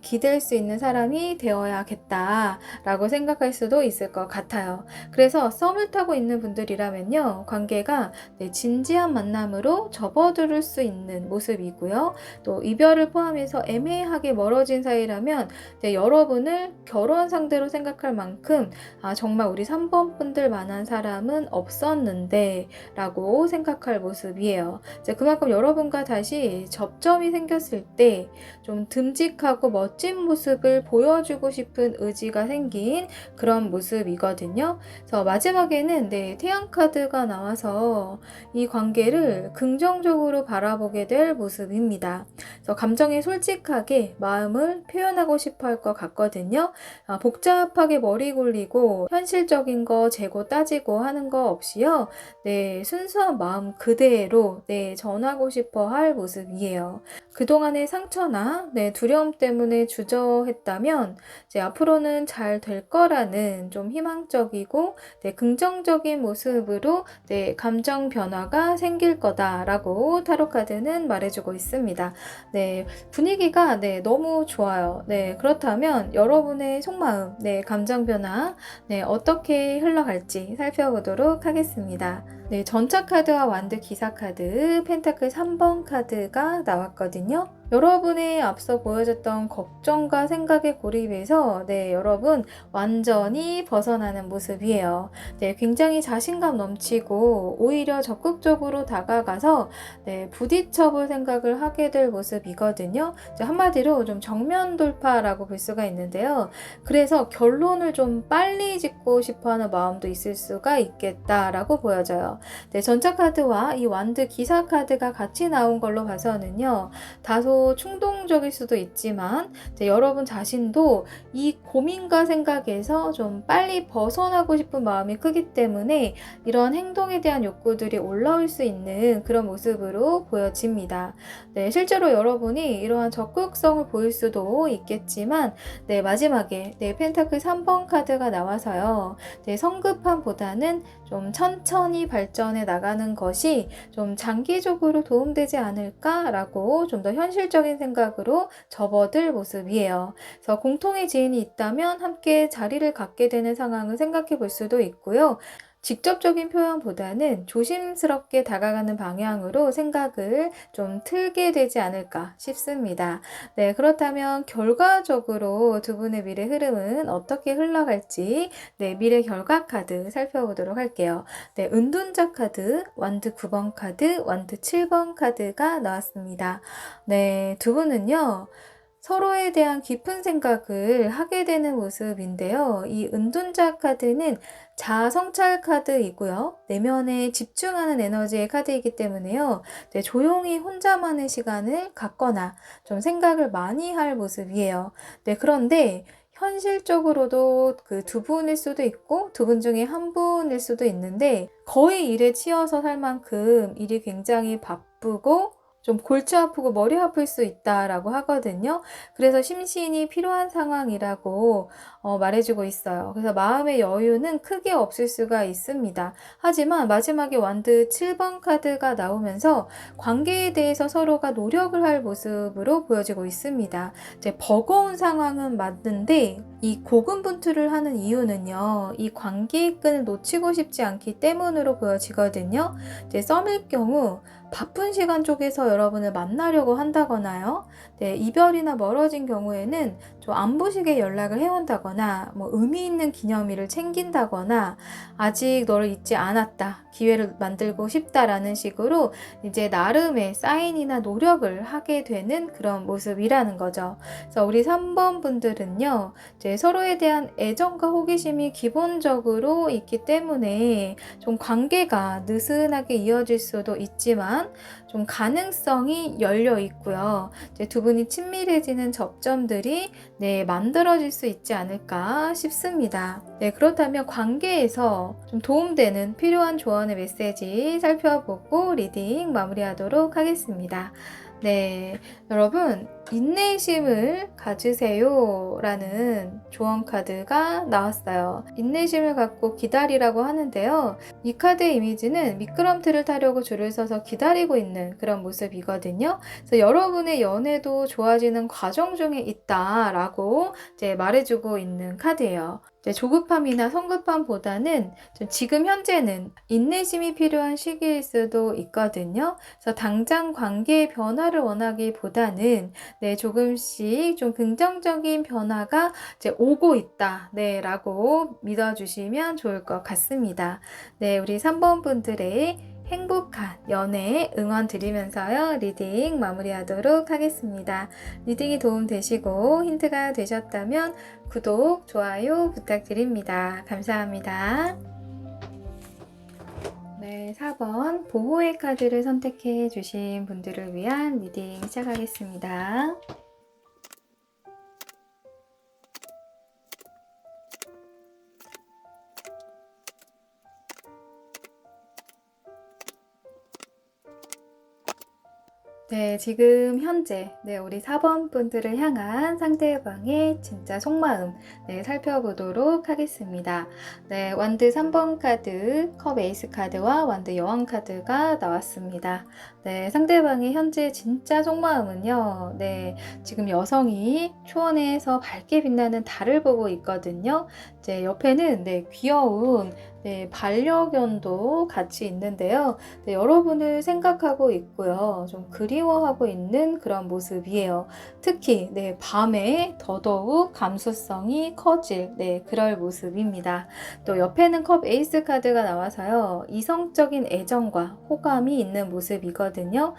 기댈 수 있는 사람이 되어야 되어야겠다라고 생각할 수도 있을 것 같아요. 그래서 썸을 타고 있는 분들이라면요, 관계가 진지한 만남으로 접어들 수 있는 모습이고요. 또 이별을 포함해서 애매하게 멀어진 사이라면 여러분을 결혼 상대로 생각할 만큼 정말 우리 3번 분들 만한 사람은 없었는데 라고 생각할 모습이에요. 그만큼 여러분과 다시 접점이 생겼을 때 좀 듬직하고 멋진 모습을 보여주고 싶은 의지가 생긴 그런 모습이거든요. 그래서 마지막에는 태양 카드가 나와서 이 관계를 긍정적으로 바라보게 될 모습입니다. 그래서 감정에 솔직하게 마음을 표현하고 싶어 할 것 같거든요. 복잡하게 머리 굴리고 현실적인 거 재고 따지고 하는 거 없이요. 순수한 마음 그대로 전하고 싶어 할 모습이에요. 그동안의 상처나 두려움 때문에 주저했다면 이제 앞으로는 잘 될 거라는 좀 희망적이고 긍정적인 모습으로 감정 변화가 생길 거다라고 타로 카드는 말해주고 있습니다. 분위기가 너무 좋아요. 그렇다면 여러분의 속마음, 감정 변화 어떻게 흘러갈지 살펴보도록 하겠습니다. 전차 카드와 완드 기사 카드, 펜타클 3번 카드가 나왔거든요. 여러분의 앞서 보여줬던 걱정과 생각에 고립해서 여러분 완전히 벗어나는 모습이에요. 굉장히 자신감 넘치고 오히려 적극적으로 다가가서 부딪혀볼 생각을 하게 될 모습이거든요. 한마디로 좀 정면 돌파라고 볼 수가 있는데요. 그래서 결론을 좀 빨리 짓고 싶어하는 마음도 있을 수가 있겠다라고 보여져요. 전차 카드와 이 완드 기사 카드가 같이 나온 걸로 봐서는요, 다소 충동적일 수도 있지만 여러분 자신도 이 고민과 생각에서 좀 빨리 벗어나고 싶은 마음이 크기 때문에 이런 행동에 대한 욕구들이 올라올 수 있는 그런 모습으로 보여집니다. 실제로 여러분이 이러한 적극성을 보일 수도 있겠지만 마지막에 펜타클 3번 카드가 나와서요, 성급함보다는 좀 천천히 발전해 나가는 것이 좀 장기적으로 도움되지 않을까라고 좀 더 현실적인 생각으로 접어들 모습이에요. 그래서 공통의 지인이 있다면 함께 자리를 갖게 되는 상황을 생각해 볼 수도 있고요. 직접적인 표현보다는 조심스럽게 다가가는 방향으로 생각을 좀 틀게 되지 않을까 싶습니다. 그렇다면 결과적으로 두 분의 미래 흐름은 어떻게 흘러갈지 미래 결과 카드 살펴보도록 할게요. 은둔자 카드, 완드 9번 카드, 완드 7번 카드가 나왔습니다. 두 분은요, 서로에 대한 깊은 생각을 하게 되는 모습인데요. 이 은둔자 카드는 자아 성찰 카드이고요. 내면에 집중하는 에너지의 카드이기 때문에요. 조용히 혼자만의 시간을 갖거나 좀 생각을 많이 할 모습이에요. 그런데 현실적으로도 그 두 분일 수도 있고 두 분 중에 한 분일 수도 있는데 거의 일에 치여서 살 만큼 일이 굉장히 바쁘고 좀 골치 아프고 머리 아플 수 있다라고 하거든요. 그래서 심신이 필요한 상황이라고 말해주고 있어요. 그래서 마음의 여유는 크게 없을 수가 있습니다. 하지만 마지막에 완드 7번 카드가 나오면서 관계에 대해서 서로가 노력을 할 모습으로 보여지고 있습니다. 이제 버거운 상황은 맞는데 이 고군분투를 하는 이유는요, 이 관계의 끈을 놓치고 싶지 않기 때문으로 보여지거든요. 이제 썸일 경우 바쁜 시간 쪽에서 여러분을 만나려고 한다거나요. 이별이나 멀어진 경우에는 좀 안부시게 연락을 해온다거나 뭐 의미 있는 기념일을 챙긴다거나 아직 너를 잊지 않았다, 기회를 만들고 싶다라는 식으로 이제 나름의 사인이나 노력을 하게 되는 그런 모습이라는 거죠. 그래서 우리 3번 분들은요, 이제 서로에 대한 애정과 호기심이 기본적으로 있기 때문에 좀 관계가 느슨하게 이어질 수도 있지만 좀 가능성이 열려 있고요. 이제 두 분이 친밀해지는 접점들이 만들어질 수 있지 않을까 싶습니다. 그렇다면 관계에서 좀 도움되는 필요한 조언의 메시지 살펴보고 리딩 마무리하도록 하겠습니다. 여러분, 인내심을 가지세요 라는 조언 카드가 나왔어요. 인내심을 갖고 기다리라고 하는데요. 이 카드의 이미지는 미끄럼틀을 타려고 줄을 서서 기다리고 있는 그런 모습이거든요. 그래서 여러분의 연애도 좋아지는 과정 중에 있다라고 이제 말해주고 있는 카드예요. 조급함이나 성급함보다는 지금 현재는 인내심이 필요한 시기일 수도 있거든요. 그래서 당장 관계의 변화를 원하기보다는 조금씩 좀 긍정적인 변화가 이제 오고 있다. 라고 믿어주시면 좋을 것 같습니다. 우리 3번 분들의 행복한 연애 응원 드리면서요. 리딩 마무리하도록 하겠습니다. 리딩이 도움되시고 힌트가 되셨다면 구독, 좋아요 부탁드립니다. 감사합니다. 4번 보호의 카드를 선택해 주신 분들을 위한 리딩 시작하겠습니다. 지금 현재 우리 4번 분들을 향한 상대방의 진짜 속마음 살펴보도록 하겠습니다. 완드 3번 카드, 컵 에이스 카드와 완드 여왕 카드가 나왔습니다. 상대방의 현재 진짜 속마음은요. 지금 여성이 초원에서 밝게 빛나는 달을 보고 있거든요. 옆에는 귀여운 반려견도 같이 있는데요. 여러분을 생각하고 있고요. 좀 그리워하고 있는 그런 모습이에요. 특히 밤에 더더욱 감수성이 커질 그럴 모습입니다. 또 옆에는 컵 에이스 카드가 나와서요. 이성적인 애정과 호감이 있는 모습이거든요.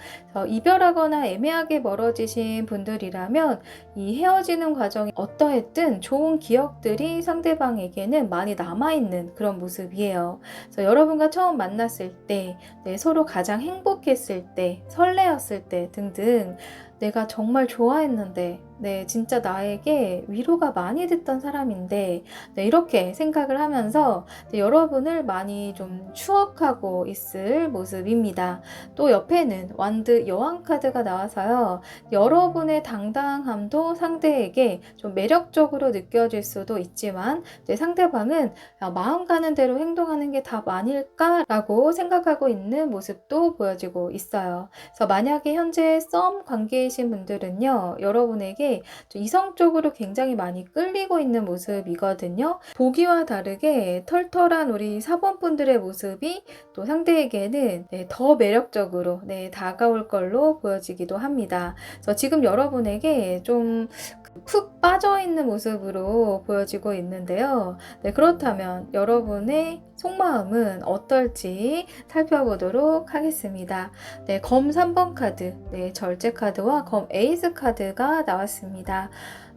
이별하거나 애매하게 멀어지신 분들이라면 이 헤어지는 과정이 어떠했든 좋은 기억들이 상대방에게는 많이 남아있는 그런 모습이에요. 그래서 여러분과 처음 만났을 때, 서로 가장 행복했을 때, 설레었을 때 등등 내가 정말 좋아했는데 진짜 나에게 위로가 많이 됐던 사람인데 이렇게 생각을 하면서 여러분을 많이 좀 추억하고 있을 모습입니다. 또 옆에는 완드 여왕 카드가 나와서요. 여러분의 당당함도 상대에게 좀 매력적으로 느껴질 수도 있지만 상대방은 마음 가는 대로 행동하는 게 답 아닐까라고 생각하고 있는 모습도 보여지고 있어요. 그래서 만약에 현재 썸 관계이신 분들은요. 여러분에게 이성적으로 굉장히 많이 끌리고 있는 모습이거든요. 보기와 다르게 털털한 우리 4번 분들의 모습이 또 상대에게는 더 매력적으로 다가올 걸로 보여지기도 합니다. 그래서 지금 여러분에게 좀 푹 빠져있는 모습으로 보여지고 있는데요. 그렇다면 여러분의 속마음은 어떨지 살펴보도록 하겠습니다. 검 3번 카드, 절제 카드와 검 에이스 카드가 나왔습니다.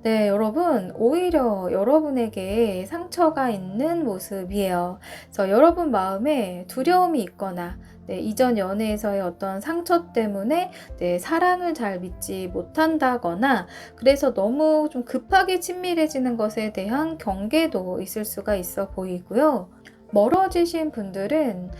여러분, 오히려 여러분에게 상처가 있는 모습이에요. 그래서 여러분 마음에 두려움이 있거나 이전 연애에서의 어떤 상처 때문에 사랑을 잘 믿지 못한다거나 그래서 너무 좀 급하게 친밀해지는 것에 대한 경계도 있을 수가 있어 보이고요. 멀어지신 분들은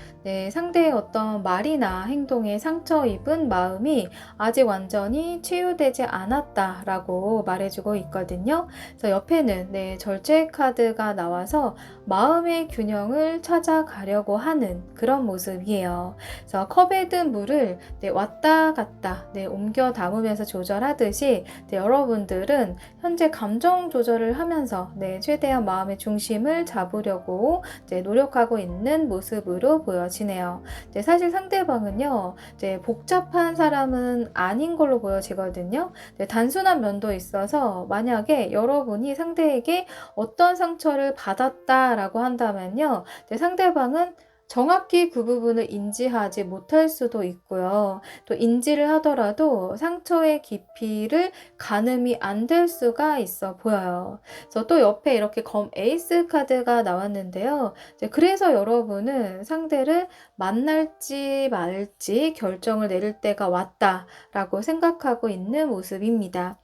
상대의 어떤 말이나 행동에 상처 입은 마음이 아직 완전히 치유되지 않았다라고 말해주고 있거든요. 그래서 옆에는 절제 카드가 나와서 마음의 균형을 찾아가려고 하는 그런 모습이에요. 그래서 컵에 든 물을 왔다 갔다 옮겨 담으면서 조절하듯이 여러분들은 현재 감정 조절을 하면서 최대한 마음의 중심을 잡으려고 노력하고 있는 모습으로 보여지네요. 사실 상대방은요, 복잡한 사람은 아닌 걸로 보여지거든요. 단순한 면도 있어서 만약에 여러분이 상대에게 어떤 상처를 받았다라고 한다면요, 상대방은 정확히 그 부분을 인지하지 못할 수도 있고요. 또 인지를 하더라도 상처의 깊이를 가늠이 안 될 수가 있어 보여요. 그래서 또 옆에 이렇게 검 에이스 카드가 나왔는데요. 그래서 여러분은 상대를 만날지 말지 결정을 내릴 때가 왔다라고 생각하고 있는 모습입니다.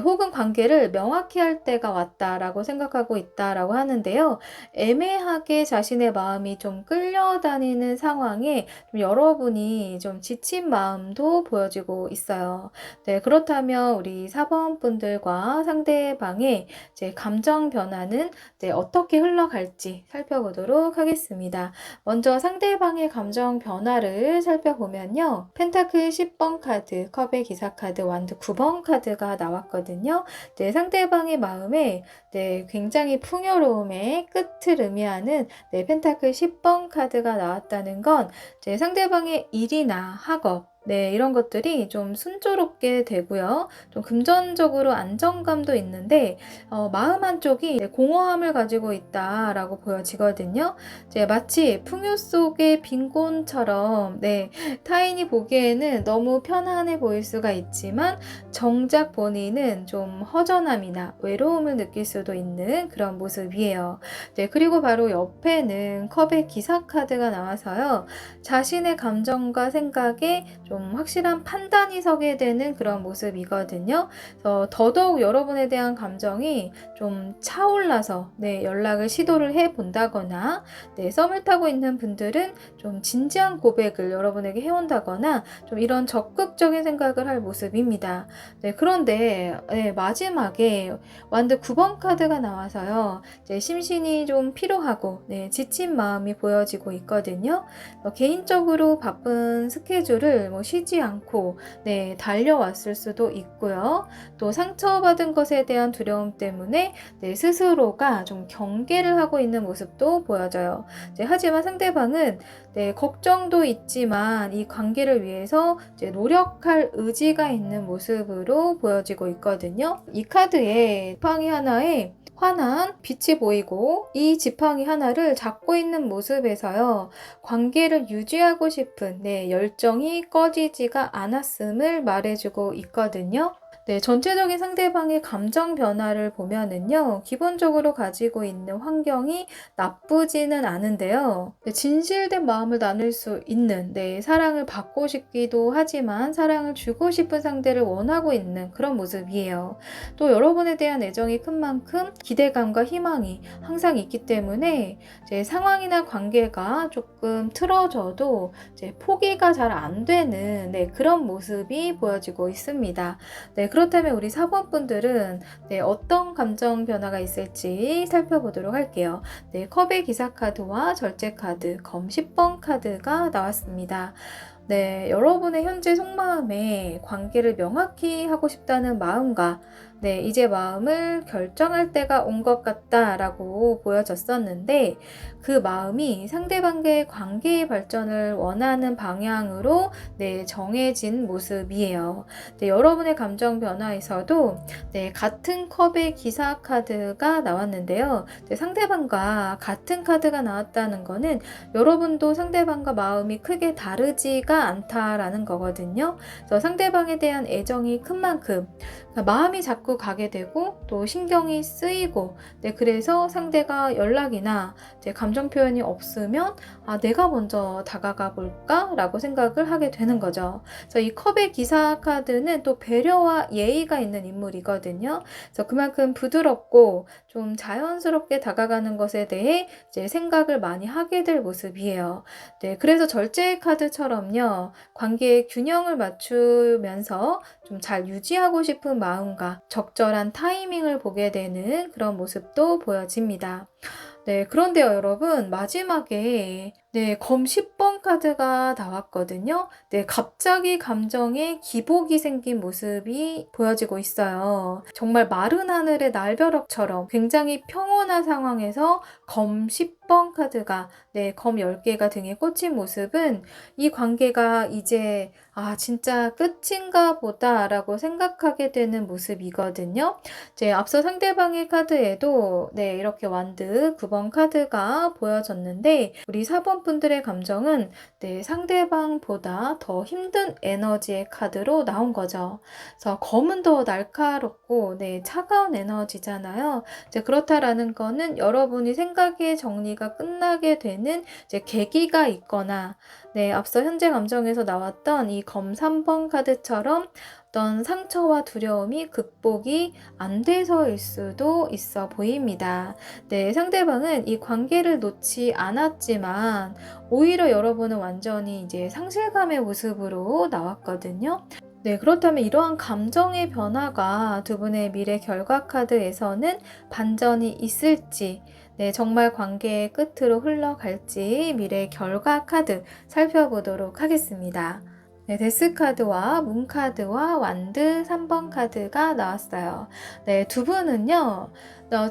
혹은 관계를 명확히 할 때가 왔다라고 생각하고 있다라고 하는데요. 애매하게 자신의 마음이 좀 끌려 흘러다니는 상황에 좀 여러분이 좀 지친 마음도 보여지고 있어요. 네, 그렇다면 우리 4번 분들과 상대방의 이제 감정 변화는 어떻게 흘러갈지 살펴보도록 하겠습니다. 먼저 상대방의 감정 변화를 살펴보면요. 펜타클 10번 카드, 컵의 기사 카드, 완드 9번 카드가 나왔거든요. 네, 상대방의 마음에 굉장히 풍요로움의 끝을 의미하는 펜타클 10번 카드가 나왔다는 건 상대방의 일이나 학업, 이런 것들이 좀 순조롭게 되고요. 좀 금전적으로 안정감도 있는데 마음 한쪽이 공허함을 가지고 있다라고 보여지거든요. 마치 풍요 속의 빈곤처럼 타인이 보기에는 너무 편안해 보일 수가 있지만 정작 본인은 좀 허전함이나 외로움을 느낄 수도 있는 그런 모습이에요. 그리고 바로 옆에는 컵의 기사 카드가 나와서요. 자신의 감정과 생각에 좀 확실한 판단이 서게 되는 그런 모습이거든요. 그래서 더더욱 여러분에 대한 감정이 좀 차올라서 연락을 시도를 해본다거나 썸을 타고 있는 분들은 좀 진지한 고백을 여러분에게 해온다거나 좀 이런 적극적인 생각을 할 모습입니다. 그런데 마지막에 완드 9번 카드가 나와서요. 심신이 좀 피로하고 지친 마음이 보여지고 있거든요. 개인적으로 바쁜 스케줄을 쉬지 않고 달려왔을 수도 있고요. 또 상처받은 것에 대한 두려움 때문에 스스로가 좀 경계를 하고 있는 모습도 보여져요. 하지만 상대방은 걱정도 있지만 이 관계를 위해서 노력할 의지가 있는 모습으로 보여지고 있거든요. 이 카드에 지팡이 하나에 환한 빛이 보이고 이 지팡이 하나를 잡고 있는 모습에서요. 관계를 유지하고 싶은 열정이 꺼지지가 않았음을 말해주고 있거든요. 전체적인 상대방의 감정 변화를 보면은요, 기본적으로 가지고 있는 환경이 나쁘지는 않은데요. 진실된 마음을 나눌 수 있는, 사랑을 받고 싶기도 하지만 사랑을 주고 싶은 상대를 원하고 있는 그런 모습이에요. 또 여러분에 대한 애정이 큰 만큼 기대감과 희망이 항상 있기 때문에 상황이나 관계가 조금 틀어져도 포기가 잘 안 되는 그런 모습이 보여지고 있습니다. 그렇다면 우리 4번 분들은 어떤 감정 변화가 있을지 살펴보도록 할게요. 컵의 기사 카드와 절제 카드, 검 10번 카드가 나왔습니다. 여러분의 현재 속마음에 관계를 명확히 하고 싶다는 마음과 이제 마음을 결정할 때가 온 것 같다라고 보여졌었는데 그 마음이 상대방과의 관계의 발전을 원하는 방향으로 정해진 모습이에요. 여러분의 감정 변화에서도 같은 컵의 기사 카드가 나왔는데요. 상대방과 같은 카드가 나왔다는 거는 여러분도 상대방과 마음이 크게 다르지가 않다라는 거거든요. 그래서 상대방에 대한 애정이 큰 만큼 마음이 자꾸 가게 되고 또 신경이 쓰이고 그래서 상대가 연락이나 감정 표현이 없으면 내가 먼저 다가가 볼까? 라고 생각을 하게 되는 거죠. 그래서 이 컵의 기사 카드는 또 배려와 예의가 있는 인물이거든요. 그래서 그만큼 부드럽고 좀 자연스럽게 다가가는 것에 대해 생각을 많이 하게 될 모습이에요. 그래서 절제 카드처럼요. 관계의 균형을 맞추면서 좀 잘 유지하고 싶은 마음과 적절한 타이밍을 보게 되는 그런 모습도 보여집니다. 그런데요, 여러분, 마지막에 검 10번 카드가 나왔거든요. 갑자기 감정에 기복이 생긴 모습이 보여지고 있어요. 정말 마른 하늘의 날벼락처럼 굉장히 평온한 상황에서 검 10번 카드가 검 10개가 등에 꽂힌 모습은 이 관계가 이제 진짜 끝인가 보다라고 생각하게 되는 모습이거든요. 앞서 상대방의 카드에도 이렇게 완드 9번 카드가 보여졌는데 우리 4번 분들의 감정은 상대방보다 더 힘든 에너지의 카드로 나온 거죠. 그래서 검은 더 날카롭고 차가운 에너지잖아요. 그렇다라는 거는 여러분이 생각의 정리가 끝나게 되는 계기가 있거나 앞서 현재 감정에서 나왔던 이 검 3번 카드처럼 어떤 상처와 두려움이 극복이 안 돼서일 수도 있어 보입니다. 네, 상대방은 이 관계를 놓지 않았지만 오히려 여러분은 완전히 이제 상실감의 모습으로 나왔거든요. 네, 그렇다면 이러한 감정의 변화가 두 분의 미래 결과 카드에서는 반전이 있을지, 네, 정말 관계의 끝으로 흘러갈지 미래 결과 카드 살펴보도록 하겠습니다. 네, 데스 카드와 문 카드와 완드 3번 카드가 나왔어요. 네, 두 분은요,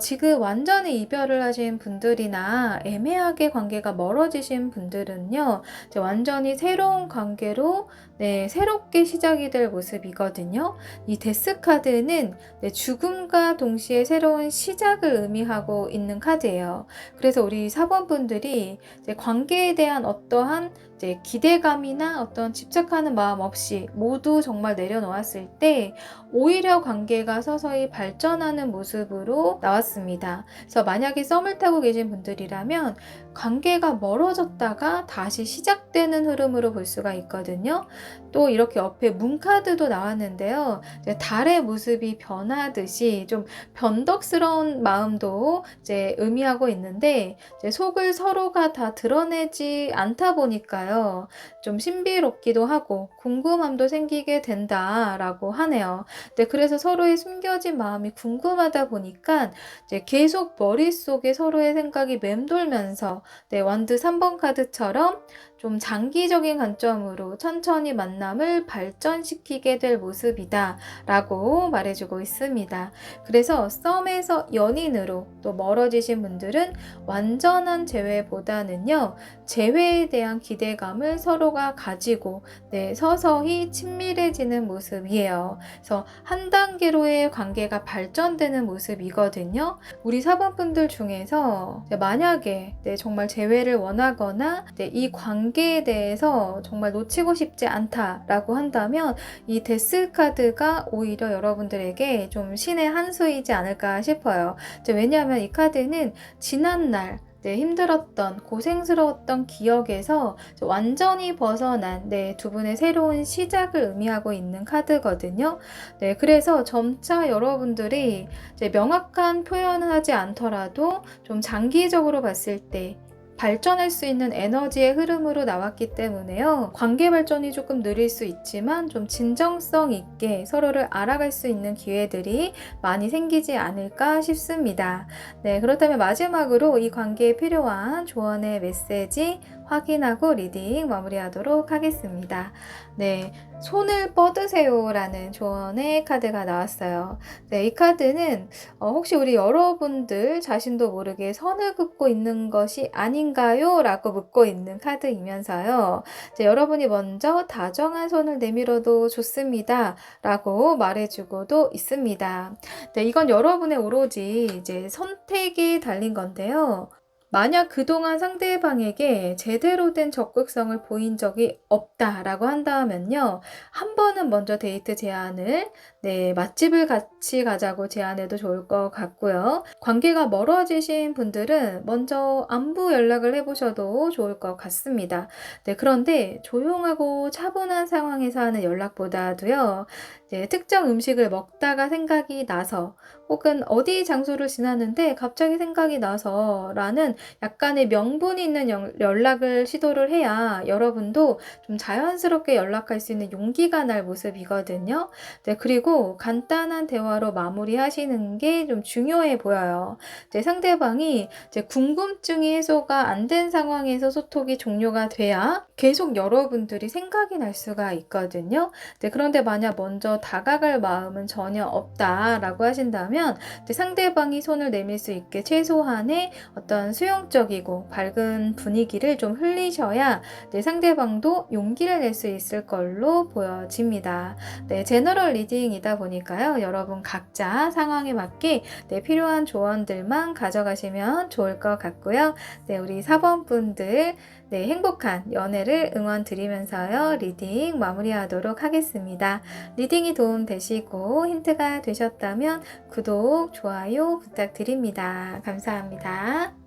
지금 완전히 이별을 하신 분들이나 애매하게 관계가 멀어지신 분들은요, 이제 완전히 새로운 관계로 네, 새롭게 시작이 될 모습이거든요. 이 데스 카드는 네, 죽음과 동시에 새로운 시작을 의미하고 있는 카드예요. 그래서 우리 4번 분들이 이제 관계에 대한 어떠한 이제 기대감이나 어떤 집착하는 마음 없이 모두 정말 내려놓았을 때 오히려 관계가 서서히 발전하는 모습으로 나왔습니다. 그래서 만약에 썸을 타고 계신 분들이라면 관계가 멀어졌다가 다시 시작되는 흐름으로 볼 수가 있거든요. 또 이렇게 옆에 문카드도 나왔는데요. 달의 모습이 변하듯이 좀 변덕스러운 마음도 이제 의미하고 있는데 이제 속을 서로가 다 드러내지 않다 보니까요. 좀 신비롭기도 하고 궁금함도 생기게 된다라고 하네요. 네, 그래서 서로의 숨겨진 마음이 궁금하다 보니까 이제 계속 머릿속에 서로의 생각이 맴돌면서 네, 완드 3번 카드처럼 좀 장기적인 관점으로 천천히 만남을 발전시키게 될 모습이다 라고 말해주고 있습니다. 그래서 썸에서 연인으로 또 멀어지신 분들은 완전한 재회보다는요, 재회에 대한 기대감을 서로가 가지고 네, 서서히 친밀해지는 모습이에요. 그래서 한 단계로의 관계가 발전되는 모습이거든요. 우리 4번 분들 중에서 만약에 네, 정말 재회를 원하거나 네, 이 관계에 대해서 정말 놓치고 싶지 않다라고 한다면 이 데스 카드가 오히려 여러분들에게 좀 신의 한 수이지 않을까 싶어요. 왜냐하면 이 카드는 지난날 네, 힘들었던 고생스러웠던 기억에서 완전히 벗어난 네, 두 분의 새로운 시작을 의미하고 있는 카드거든요. 네, 그래서 점차 여러분들이 이제 명확한 표현은 하지 않더라도 좀 장기적으로 봤을 때 발전할 수 있는 에너지의 흐름으로 나왔기 때문에요. 관계 발전이 조금 느릴 수 있지만 좀 진정성 있게 서로를 알아갈 수 있는 기회들이 많이 생기지 않을까 싶습니다. 네, 그렇다면 마지막으로 이 관계에 필요한 조언의 메시지 확인하고 리딩 마무리하도록 하겠습니다. 네, 손을 뻗으세요 라는 조언의 카드가 나왔어요. 네, 이 카드는 혹시 우리 여러분들 자신도 모르게 선을 긋고 있는 것이 아닌가요? 라고 묻고 있는 카드이면서요. 여러분이 먼저 다정한 손을 내밀어도 좋습니다. 라고 말해주고도 있습니다. 네, 이건 여러분의 오로지 이제 선택이 달린 건데요. 만약 그동안 상대방에게 제대로 된 적극성을 보인 적이 없다라고 한다면요. 한 번은 먼저 데이트 제안을 네, 맛집을 같이 가자고 제안해도 좋을 것 같고요. 관계가 멀어지신 분들은 먼저 안부 연락을 해보셔도 좋을 것 같습니다. 네, 그런데 조용하고 차분한 상황에서 하는 연락보다도요. 네, 특정 음식을 먹다가 생각이 나서 혹은 어디 장소를 지났는데 갑자기 생각이 나서 라는 약간의 명분이 있는 연락을 시도를 해야 여러분도 좀 자연스럽게 연락할 수 있는 용기가 날 모습이거든요. 네, 그리고 간단한 대화로 마무리하시는 게 좀 중요해 보여요. 상대방이 궁금증이 해소가 안 된 상황에서 소통이 종료가 돼야 계속 여러분들이 생각이 날 수가 있거든요. 네, 그런데 만약 먼저 다가갈 마음은 전혀 없다라고 하신다면 상대방이 손을 내밀 수 있게 최소한의 어떤 수용적이고 밝은 분위기를 좀 흘리셔야 상대방도 용기를 낼 수 있을 걸로 보여집니다. 네, 제너럴 리딩이다 보니까요. 여러분 각자 상황에 맞게 필요한 조언들만 가져가시면 좋을 것 같고요. 네, 우리 4번 분들 네, 행복한 연애를 응원드리면서요. 리딩 마무리하도록 하겠습니다. 리딩이 도움되시고 힌트가 되셨다면 구독, 좋아요 부탁드립니다. 감사합니다.